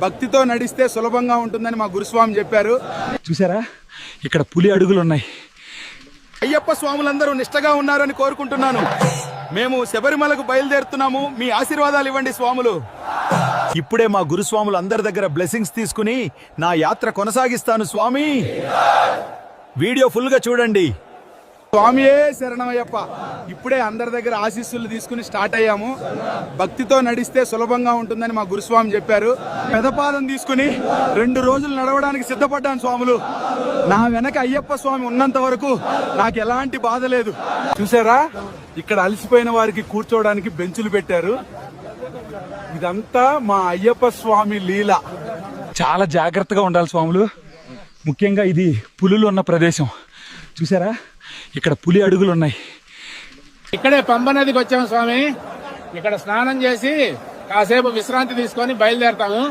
భక్తితో నడిస్తే సులభంగా ఉంటుందని మా గురుస్వామి చెప్పారు. చూసారా ఇక్కడ పులి అడుగులు ఉన్నాయి. అయ్యప్ప స్వాములందరూ నిష్టగా ఉన్నారని కోరుకుంటున్నాను. మేము శబరిమలకు బయలుదేరుతున్నాము. మీ ఆశీర్వాదాలు ఇవ్వండి స్వాములు. ఇప్పుడే మా గురుస్వాములు అందరి దగ్గర బ్లెస్సింగ్స్ తీసుకుని నా యాత్ర కొనసాగిస్తాను స్వామి. వీడియో ఫుల్ గా చూడండి. స్వామియే శరణమయ్యప్ప. ఇప్పుడే అందరి దగ్గర ఆశీస్సులు తీసుకుని స్టార్ట్ అయ్యాము. భక్తితో నడిస్తే సులభంగా ఉంటుందని మా గురుస్వామి చెప్పారు. పెదపాదం తీసుకుని 2 రోజులు నడవడానికి సిద్ధపడ్డాను స్వాములు. నా వెనక అయ్యప్ప స్వామి ఉన్నంత వరకు నాకు ఎలాంటి బాధ లేదు. చూసారా, ఇక్కడ అలసిపోయిన వారికి కూర్చోవడానికి బెంచులు పెట్టారు. ఇదంతా మా అయ్యప్ప స్వామి లీల. చాలా జాగ్రత్తగా ఉండాలి స్వాములు. ముఖ్యంగా ఇది పులులు ఉన్న ప్రదేశం. చూసారా ఇక్కడ పులి అడుగులు ఉన్నాయి. ఇక్కడే పంబ నదికి వచ్చాము స్వామి. ఇక్కడ స్నానం చేసి కాసేపు విశ్రాంతి తీసుకొని బయలుదేరతాము.